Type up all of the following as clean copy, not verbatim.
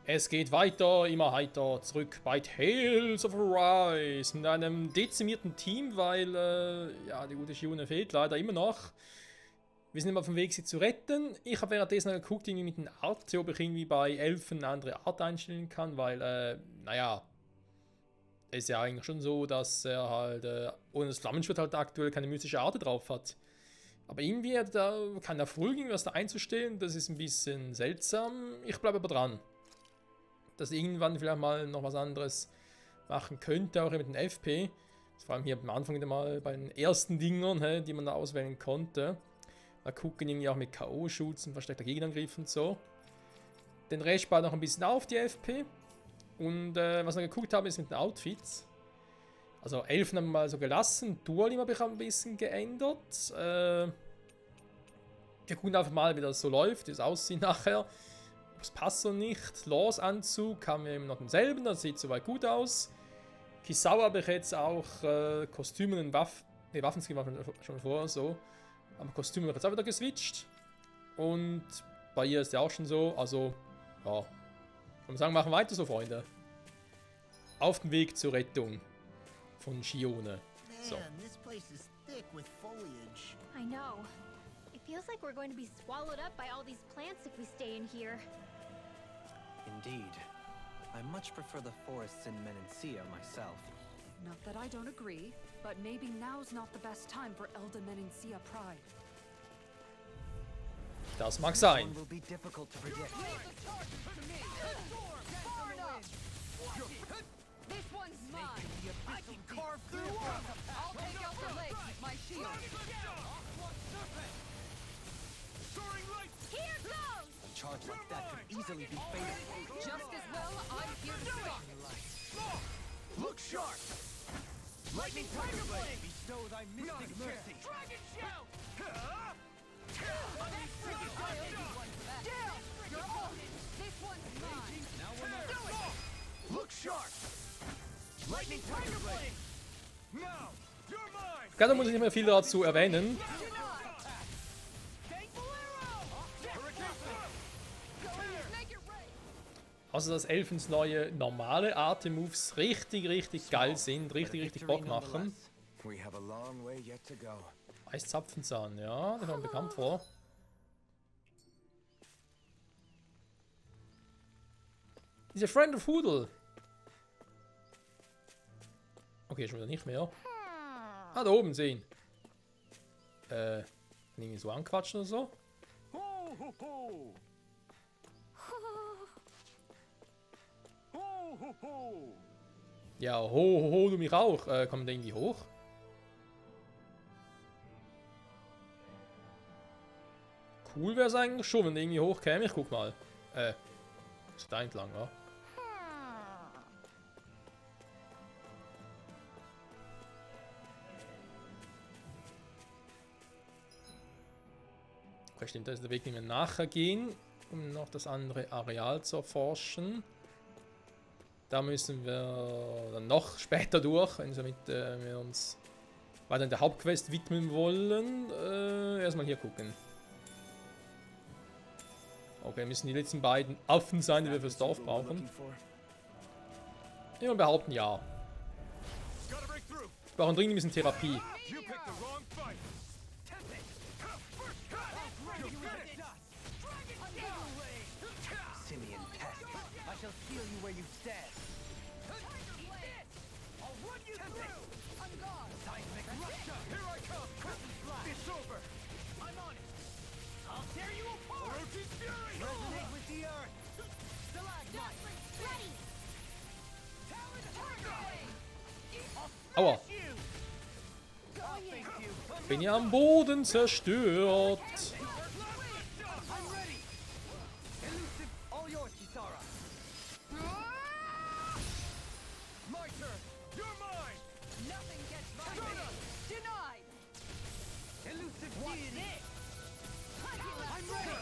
Es geht weiter, immer heiter, zurück bei Tales of Arise mit einem dezimierten Team, weil, ja, die gute Shione fehlt leider immer noch. Wir sind immer auf dem Weg, sie zu retten. Ich habe währenddessen geguckt, irgendwie mit dem Art, ob ich irgendwie bei Elfen eine andere Art einstellen kann, weil, naja, ist ja eigentlich schon so, dass er halt, ohne das Flammenschwert halt aktuell keine mystische Art drauf hat. Aber irgendwie hat er keinen Erfolg, irgendwas da einzustellen, das ist ein bisschen seltsam. Ich bleibe aber dran. Dass irgendwann vielleicht mal noch was anderes machen könnte, auch mit dem FP. Vor allem hier am Anfang mal bei den ersten Dingern, die man da auswählen konnte. Mal gucken, irgendwie auch mit K.O.-Schutz und versteckter Gegenangriff und so. Den Rest baut noch ein bisschen auf, die FP. Und was wir geguckt haben, ist mit den Outfits. Also Elfen haben wir mal so gelassen. Dualim habe ich ein bisschen geändert. Wir gucken einfach mal, wie das so läuft, wie es aussieht nachher. Das passt so nicht. Laws Anzug haben wir immer noch denselben, das sieht soweit gut aus. Kisawa habe ich jetzt auch Kostüme und Waffenskin war schon vorher so. Aber Kostüme habe ich jetzt auch wieder geswitcht. Und bei ihr ist ja auch schon so, also, ja. Ich würde sagen, machen wir weiter so, Freunde. Auf dem Weg zur Rettung von Shione. So. Man, this place is thick with foliage. I know. It feels like we're going to be swallowed up by all these plants if we stay in here. Indeed. I much prefer the forests in Menencia myself. Not that I don't agree, but maybe now's not the best time for Elda Menencia Pride. Das mag sein. One will be difficult to predict. This one's mine. I can carve through one. I'll take out the legs with my shield. Here goes! A charge like that could easily be fatal. Just as well, I'm here to stop it. Look sharp! Lightning Tiger Blade! Bestow thy mystic mercy. Dragon Shout! Down! You're on it. This one's mine. Now we're not. Look sharp! Lightning Tiger Blade! Now! You're mine! Gerade muss ich nicht mehr viel dazu erwähnen. Also, dass Elfens neue normale Atem-Moves richtig geil sind, richtig Bock machen. We have a long way yet to go. Eiszapfenzahn, ja, der kommt mir bekannt vor. Dieser Friend of Hoodle. Okay, schon wieder nicht mehr. Ah, da oben sehen. Irgendwie so anquatschen oder so. Ho, ho, ho! Ho, ho, ho! Ja, ho, du mich auch. Kommen da irgendwie hoch? Cool wäre es eigentlich schon, wenn der irgendwie hoch käme. Ich guck mal. Ist da entlang, ja? Okay, stimmt, da ist der Weg, den wir nachher gehen, um noch das andere Areal zu erforschen. Da müssen wir dann noch später durch, wenn wir uns weiter in der Hauptquest widmen wollen. Erstmal hier gucken. Okay, müssen die letzten beiden Affen sein, die wir fürs Dorf brauchen. Immer behaupten, ja. Wir brauchen dringend ein bisschen Therapie. You picked the wrong fight! Simeon pest. I shall feel you where you stand. I'll run you through! On guard! Seismic Russia! Here I come! It's over! I'm on it! I'll tear you apart! Orochi's Fury! Resonate with the earth. Stalagmite! Ready! Aua, You! I'll face you. bin ja am Boden zerstört. I'm ready. Elusive, all yours, Kisara. My turn! You're mine! Nothing gets by me. Denied. Elusive deity. I'm ready!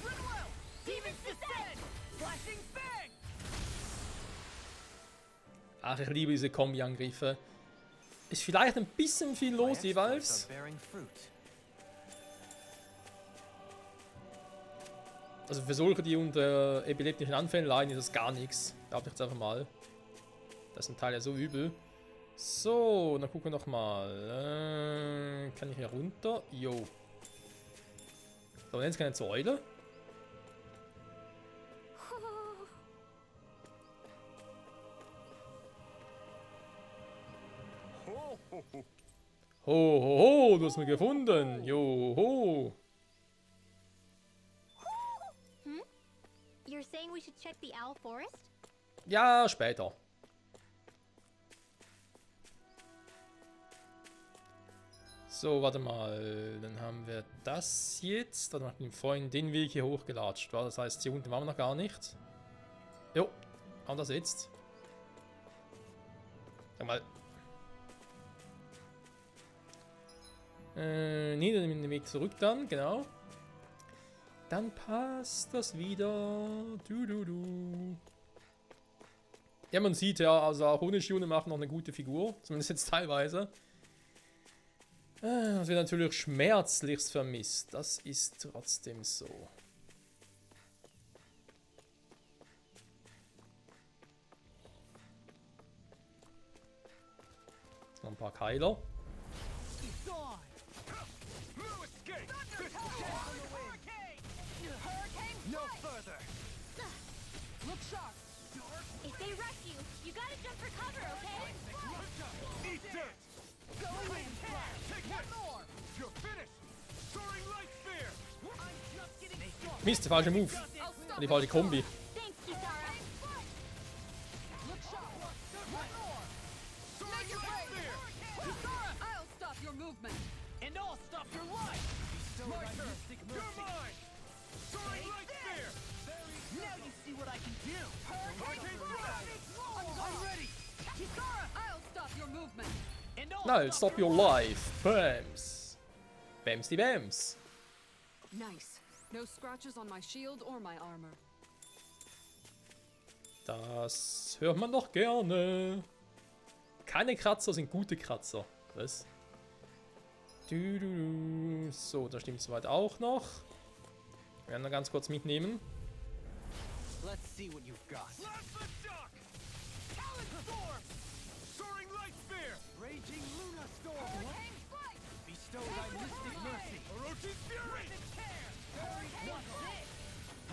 Rinwell! Demons descend! Flashing Fang! Ach, ich liebe diese Kombi-Angriffe. Ist vielleicht ein bisschen viel My los exploits jeweils. are bearing fruit. Also für solche, die unter epileptischen Anfällen leiden, ist das gar nichts. Glaubt jetzt einfach mal. Das ist ein Teil ja so übel. So, dann gucken wir nochmal. Kann ich hier runter? Jo. So, jetzt keine Säule. Ho, ho, ho, du hast mich gefunden. Jo, ho. You're saying we should check the Owl Forest? Ja, später. So, warte mal. Dann haben wir das jetzt. Dann haben wir vorhin den Weg hier hochgelatscht. Das heißt, hier unten waren wir noch gar nicht. Jo, haben das jetzt. Sag mal. Nee, dann nehmen wir den Weg zurück dann, genau. Dann passt das wieder. Ja, man sieht ja, also auch ohne Shione macht noch eine gute Figur. Zumindest jetzt teilweise. Das wird natürlich schmerzlichst vermisst. Das ist trotzdem so. Noch ein paar Keiler. No further. Look sharp. If they rush you, you gotta jump for cover, okay? Eat dirt. Going in. Take One this. more. You're finished. Soaring light spear. I'm just getting started. Mist, der falsche Move. I'll stop Die falsche Kombi. Thanks, Kisara. Look sharp. One more. Soaring Make it light rain. spear. Kisara, I'll stop your movement. And I'll stop your life. My turn. You're mine. Soaring light spear. Now you see what I can do. Hurricane blast. I'm ready. Kisara, I'll stop your movement. And I'll No, stop your life. Bams. Bams die Bams. Nice. No scratches on my shield or my armor. Das hört man doch gerne. Keine Kratzer sind gute Kratzer. Was? So, da stimmt soweit auch noch. Wir werden noch ganz kurz mitnehmen. Let's see what you've got. Blast the shock. Talon storm. Soaring light spear. Raging Luna storm. Hurricane flight. Bestow thy mystic mercy. Orochi's fury. What's this?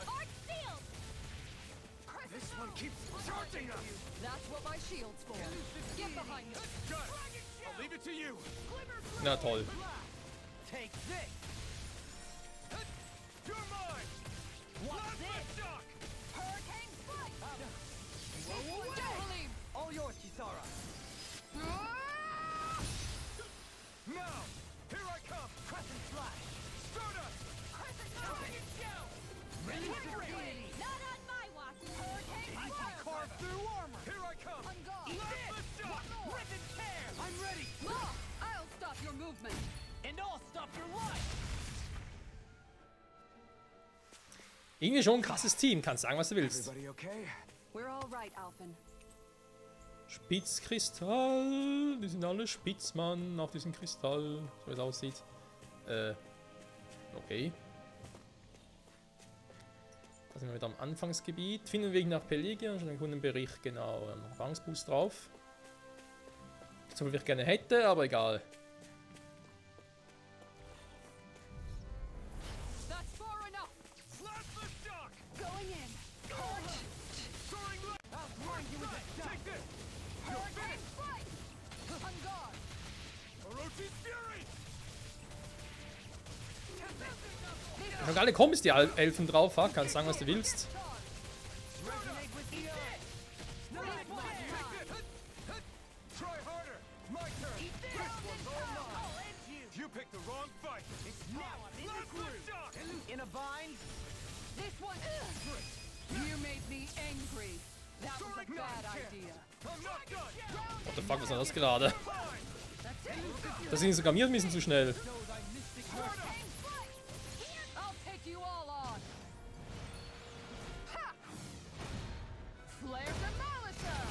Arc Field! This one keeps charging us. That's what my shield's for. Get behind me. Good. I'll leave it to you. Na toll. Take this. You're mine. Blast the shock. Hurricane flight. Javelin. All yours, Kisara. Now, here I come. Crescent flash. Stardust. Crescent Dragon shell. Hurricane. Not on my watch! Hurricane I can fire. carve through armor. Here I come. On guard. Blast the shock. Rip and tear. I'm ready. Law, I'll stop your movement. And I'll stop your life. Irgendwie schon ein krasses Team. Kannst sagen, was du willst. Everybody okay? We're all right, Alphen. Spitzkristall. Die sind alle Spitzmann auf diesem Kristall. So wie es aussieht. Okay. Da sind wir wieder am Anfangsgebiet. Finden wir Weg nach Pelagia. Schon einen Kundenbericht. Genau. Wir haben noch einen Erfahrungsboost drauf. So viel ich gerne hätte, aber egal. That's far enough. Blast the shock. Going in. Soaring light. I'll blind you with that. Take this. You're Hurricane finished. flight. On guard. Orochi's fury. Ich habe alle Kombis die Elfen drauf. Ha? Kannst sagen, was du willst. Resonate with the earth. Try harder. My turn. This one's all mine. You picked the wrong fight. It's now. Blast the shock. In a bind? This one. You made me angry. That was a bad idea. I'm not done. What the fuck, was war das gerade? Das ging sogar mir ein bisschen zu schnell. Hurricane flight. I'll take you all on. Ha! Flare Demolitor.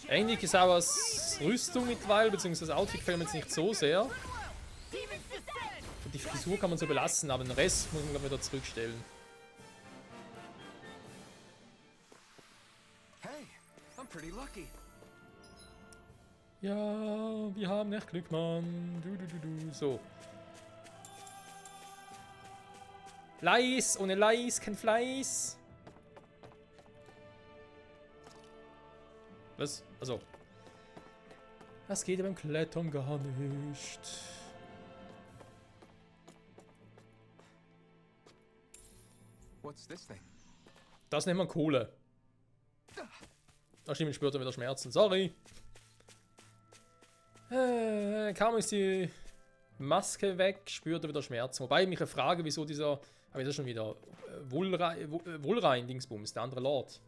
Eigentlich Kisaras Rüstung mittlerweile, beziehungsweise Outfit gefällt mir jetzt nicht so sehr. Demons descend. Und die Frisur kann man so belassen, aber den Rest muss man glaub ich, wieder zurückstellen. Hey, I'm pretty lucky. Ja, wir haben echt Glück, Mann. Du. So. Leis, ohne Leis, kein Fleiß. Was? Also. Das geht ja beim Klettern gar nicht. What's this thing? Das nennt man Kohle. Ach stimmt, spürt er wieder Schmerzen. Sorry. Kaum ist die Maske weg, spürt er wieder Schmerzen. Wobei mich eine Frage, wieso dieser... Aber das ist schon wieder Wohlrein-Dingsbums, der andere Lord.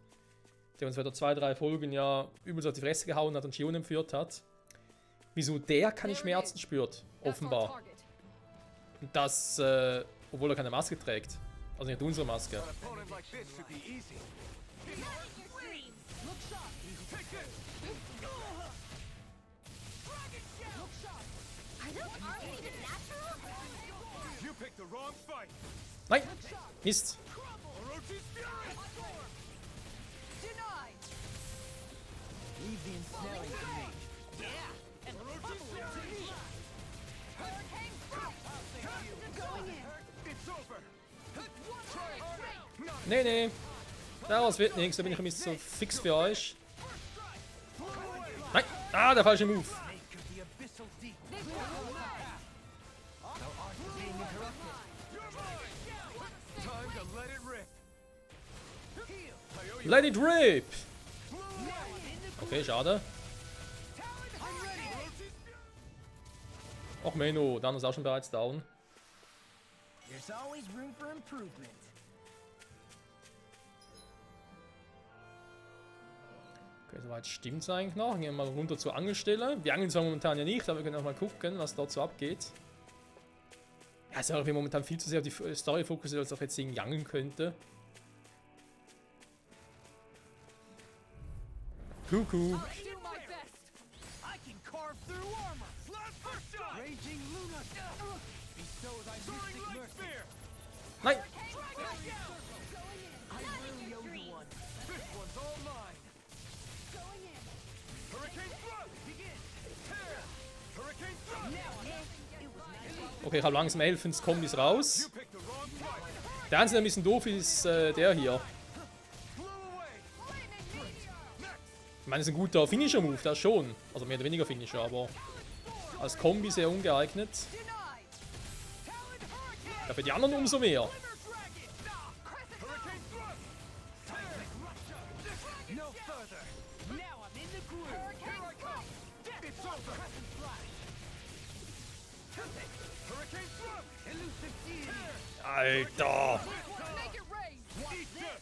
Der uns wieder 2-3 Folgen ja übelst auf die Fresse gehauen hat und Shion entführt hat. Wieso der keine Schmerzen spürt, That's our offenbar. target. Und das, obwohl er keine Maske trägt. Also nicht unsere Maske. An opponent like this should be easy. Look sharp. Take this! Look sharp. Are those arms even natural? You picked the wrong fight. Nein! Mist! Orochi's fury! Denied. Leave the ensnaring to me. Yeah. And Orochi's fury! hurricane thrust. Going in. It's over. Try harder. Nee. Daraus wird nichts, da bin ich ein bisschen so fix für euch. Nein! Ah, der falsche Move. Make of the abyssal deep. This one. Thou art being interrupted. You're mine! Time to let it rip. Heal. I owe you. Let it rip! Now I'm in the Okay, schade. I'm ready. Orochi's fury! Och Menno, der andere ist auch schon bereits down. There's always room for improvement. Okay, soweit stimmt's eigentlich noch. Gehen wir mal runter zur Angelstelle. Wir angeln zwar momentan ja nicht, aber wir können auch mal gucken, was dort so abgeht. Ja, ist ja auch momentan viel zu sehr auf die Story fokussiert, als auch jetzt irgendwie angeln könnte. Kuckuck. I'll do my best. I can carve through armor. Last first shot! Raging Luna. Bestow thy Soaring mystic light mercy. spear! Nein! I really owe you one. This one's all mine! Going in. Hurricane thrust! Begin! Tear! Hurricane thrust! Now I'm in. It was nice. Okay, ich habe langsam 11 Kombis raus. You picked the wrong fight! Der einzige, der ein bisschen doof ist, der hier. Blew away! Ich meine, das ist ein guter Finisher-Move, das schon. Also mehr oder weniger Finisher, aber als Kombi sehr ungeeignet. Denied. Ja, für die anderen umso mehr. Hurricane thrust! No further. Now I'm in the groove. Hurricane thrust. It's over! Crescent flash. Hurricane thrust! Elusive deity. Alter! Make it rain. Eat this!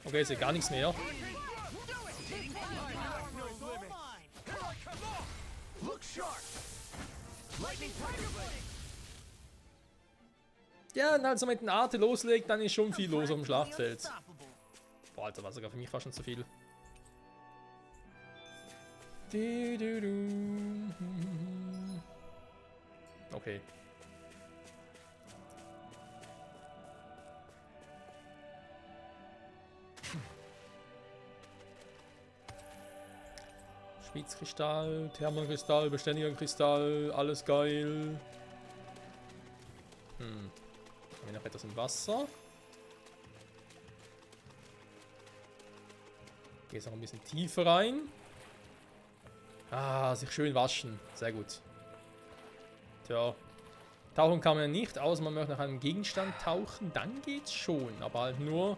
Okay, jetzt sehe gar nichts mehr. No limit! Here I come off! Look sharp. Lightning tiger blade. Ja, und als er mit den Arte loslegt, dann ist schon viel los auf dem Practically Schlachtfeld. unstoppable. Boah, Alter, war sogar für mich fast schon zu viel. Du. Okay. Schmiedkristall, Thermalkristall, beständiger Kristall, alles geil. Haben wir noch etwas im Wasser? Gehe jetzt noch ein bisschen tiefer rein. Ah, sich schön waschen. Sehr gut. Tja. Tauchen kann man nicht, außer man möchte nach einem Gegenstand tauchen. Dann geht's schon. Aber halt nur,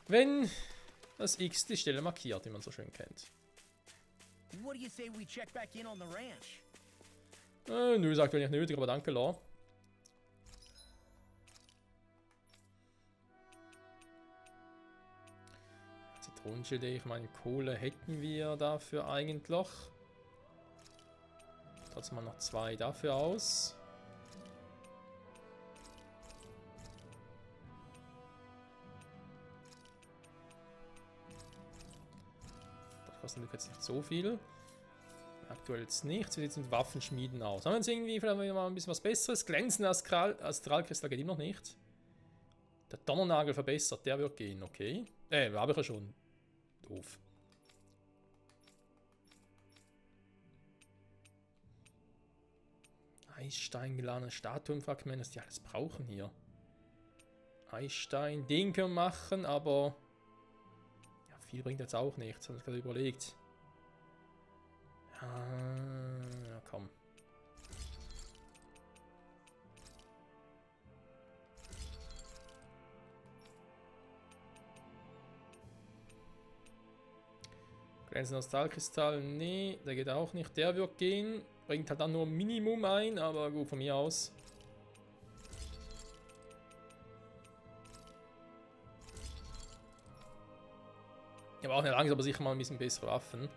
wenn das X die Stelle markiert, wie man so schön kennt. What do you say we check back in on the ranch? Nö, sagt wir nicht nötig, aber danke, Law. Zitronenschilde, ich meine, Kohle hätten wir dafür eigentlich. Trotzdem mal noch 2 dafür aus. Das kostet jetzt nicht so viel. aktuell jetzt nichts. Wie sieht es mit Waffenschmieden aus? Haben wir jetzt irgendwie vielleicht mal ein bisschen was Besseres? Glänzender Astralkristall geht immer noch nicht. Der Donnernagel verbessert, der wird gehen, okay. Habe ich ja schon. Doof. Eisstein, geladene Statuenfragmente, dass die alles brauchen hier. Eisstein, den können wir machen, aber ja, viel bringt jetzt auch nichts, habe ich gerade überlegt. Ja, komm. Glänzender Stahlkristall, nee, der geht auch nicht. Der wird gehen. Bringt halt dann nur ein Minimum ein, aber gut, von mir aus. Wir brauchen ja langsam aber sicher mal ein bisschen bessere Waffen.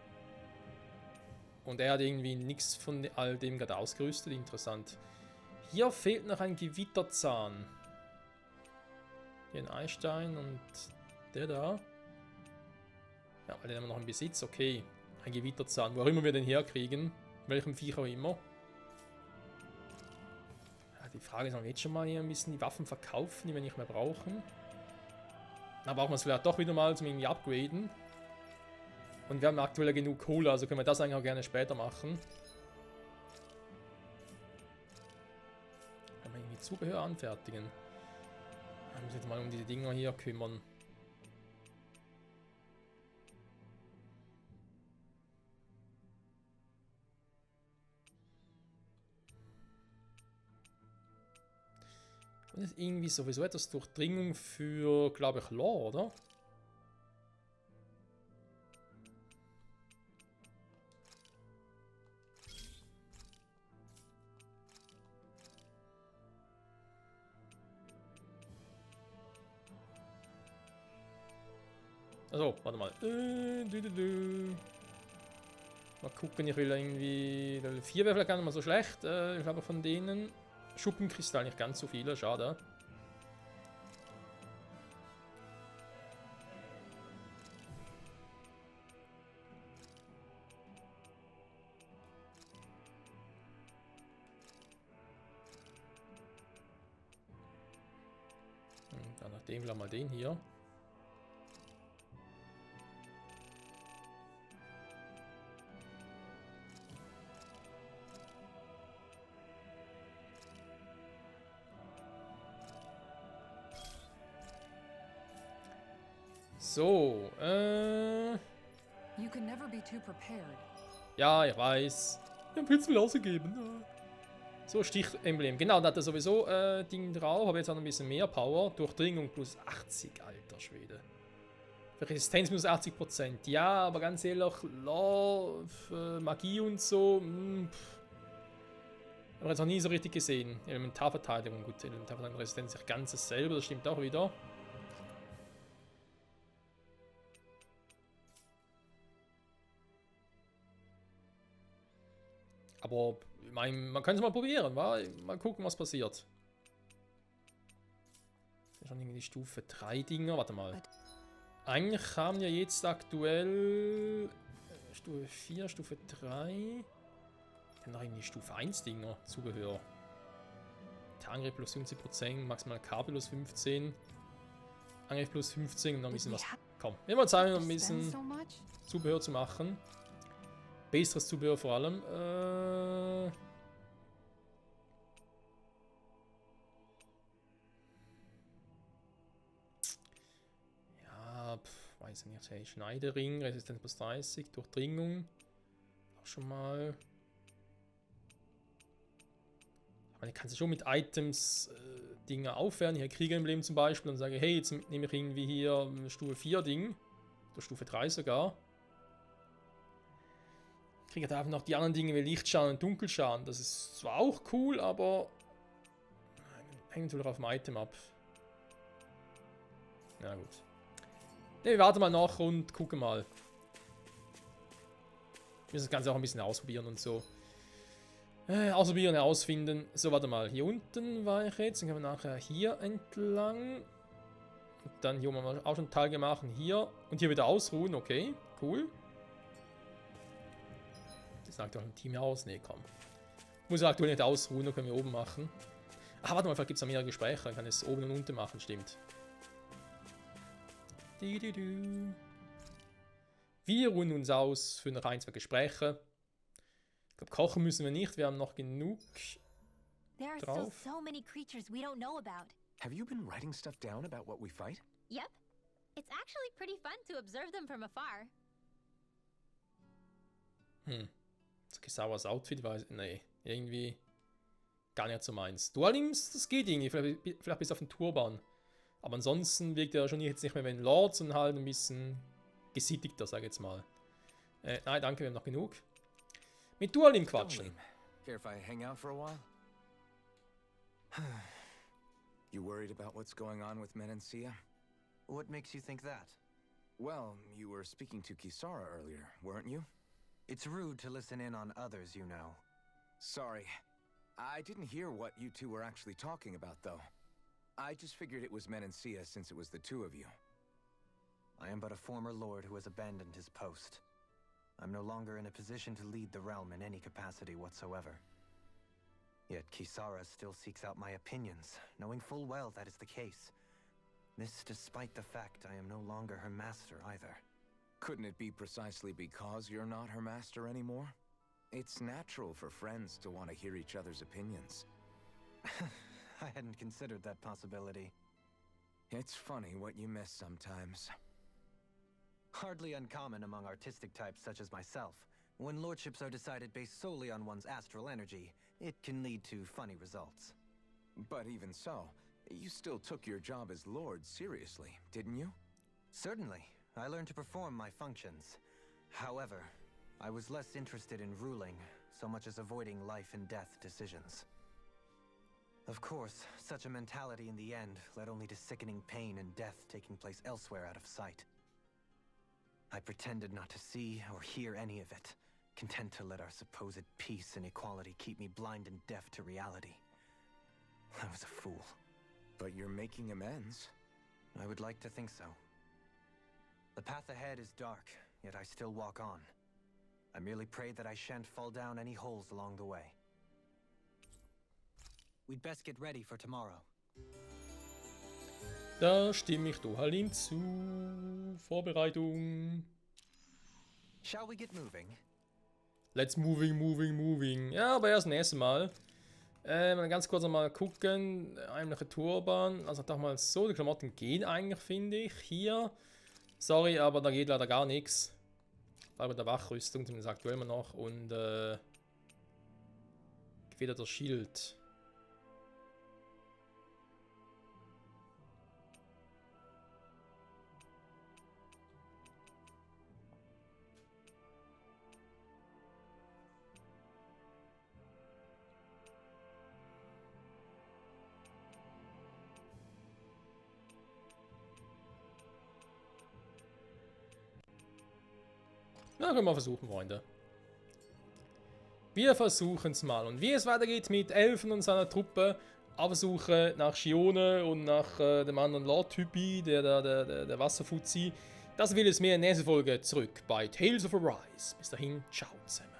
Und er hat irgendwie nichts von all dem gerade ausgerüstet. Interessant. Hier fehlt noch ein Gewitterzahn. Hier ein Eisstein und der da. Ja, den haben wir noch im Besitz. Okay, ein Gewitterzahn. Wo auch immer wir den herkriegen. Welchem Viech auch immer. Ja, die Frage ist, ob wir jetzt schon mal hier ein bisschen die Waffen verkaufen, die wir nicht mehr brauchen. Dann brauchen wir es vielleicht doch wieder mal zum irgendwie upgraden. Und wir haben aktuell ja genug Kohle, also können wir das eigentlich auch gerne später machen. Können wir irgendwie Zubehör anfertigen. Wir müssen jetzt mal um diese Dinger hier kümmern. Und ist irgendwie sowieso etwas Durchdringung für, glaube ich, Lore, oder? Also, warte mal. Mal gucken, ich will irgendwie. Level 4 wäre vielleicht gar nicht mal so schlecht. Ich glaube von denen. Schuppenkristall nicht ganz so viele, schade. Dann nachdem wir mal den hier. So, You can never be too prepared. ja, ich weiß. Wir haben viel zu viel ausgegeben. So, Stichemblem. Genau, da hat er sowieso Ding drauf. Habe jetzt auch noch ein bisschen mehr Power. Durchdringung plus 80, alter Schwede. Für Resistenz minus 80%. Ja, aber ganz ehrlich, Magie und so. Haben wir jetzt noch nie so richtig gesehen. Elementarverteidigung. Gut, Elementarverteidigung, Resistenz sich ganz dasselbe. Das stimmt auch wieder. Aber ich meine, man kann es mal probieren, wa? Mal gucken, was passiert. Das ist schon irgendwie Stufe 3 Dinger. Warte mal. Eigentlich haben wir jetzt aktuell Stufe 4, Stufe 3. Dann noch irgendwie Stufe 1 Dinger, Zubehör. Angriff plus 50%, maximal K plus 15. Angriff plus 15 und noch ein bisschen was. Komm, wir mal zeigen, ein bisschen Zubehör zu machen. Besseres Zubehör vor allem. Ja, weiß nicht. Hey, Schneidering, Resistenz plus 30, Durchdringung. Auch schon mal. Aber ich kann sie schon mit Items Dinge aufwerten. Hier Kriegeremblem zum Beispiel und sage, hey, jetzt nehme ich irgendwie hier Stufe 4 Ding. Oder Stufe 3 sogar. Kriege da einfach noch die anderen Dinge wie Lichtschaden und Dunkelschaden. Das ist zwar auch cool, aber hängt wohl auf dem Item ab. Na gut. Ne, wir warten mal nach und gucken mal. Wir müssen das Ganze auch ein bisschen ausprobieren und so. Ausprobieren, herausfinden. So, warte mal. Hier unten war ich jetzt. Dann können wir nachher hier entlang. Und dann hier haben wir auch schon einen Teil gemacht. Hier. Und hier wieder ausruhen. Okay, cool. Das sagt doch ein Team aus. Nee, komm. Muss aktuell nicht ausruhen, dann können wir oben machen. Ah, warte mal, vielleicht gibt es da mehrere Gespräche. Dann kann es oben und unten machen, stimmt. Wir ruhen uns aus für noch 1, 2 Gespräche. Ich glaube, kochen müssen wir nicht. Wir haben noch genug There are still drauf. so many creatures we don't know about. Have you been writing stuff down about what we fight? Yep. It's actually pretty fun to observe them from afar. Das Kisawas Outfit weiß. Nee, irgendwie gar nicht so meins. Dualims, das geht irgendwie. Vielleicht bis auf den Turban. Aber ansonsten wirkt er schon jetzt nicht mehr wie ein Lord, sondern halt ein bisschen gesittigter, sag ich jetzt mal. Nein, danke, wir haben noch genug. Mit Dualim quatschen. Care if I hang out for a while? You worried about what's going on with Menancia? What makes you think that? Well, you were speaking to Kisara earlier, weren't you? It's rude to listen in on others, you know. Sorry. I didn't hear what you two were actually talking about, though. I just figured it was Menancia since it was the two of you. I am but a former lord who has abandoned his post. I'm no longer in a position to lead the realm in any capacity whatsoever. Yet Kisara still seeks out my opinions, knowing full well that is the case. This despite the fact I am no longer her master either. Couldn't it be precisely because you're not her master anymore? It's natural for friends to want to hear each other's opinions. I hadn't considered that possibility. It's funny what you miss sometimes. Hardly uncommon among artistic types such as myself. When lordships are decided based solely on one's astral energy, it can lead to funny results. But even so, you still took your job as lord seriously, didn't you? Certainly. I learned to perform my functions. However, I was less interested in ruling, so much as avoiding life and death decisions. Of course, such a mentality in the end led only to sickening pain and death taking place elsewhere out of sight. I pretended not to see or hear any of it, content to let our supposed peace and equality keep me blind and deaf to reality. I was a fool. But you're making amends. I would like to think so. The path ahead is dark, yet I still walk on. I merely pray that I shan't fall down any holes along the way. We'd best get ready for tomorrow. Da stimme ich Duhalim zu. Vorbereitung. Shall we get moving? Let's moving. Ja, aber erst nächstes Mal. Mal ganz kurz mal gucken. Heimliche Turban. Also doch mal so, die Klamotten gehen eigentlich, finde ich. Hier. Sorry, aber da geht leider gar nichts. Aber der Wachrüstung, zumindest aktuell immer noch. Und wieder der Schild. Na, können wir versuchen, Freunde. Wir versuchen es mal. Und wie es weitergeht mit Elfen und seiner Truppe, auf der Suche nach Shione und nach dem anderen Lord-Typi, der Wasserfuzzi, das will es mehr in der nächsten Folge zurück bei Tales of Arise. Bis dahin, ciao zusammen.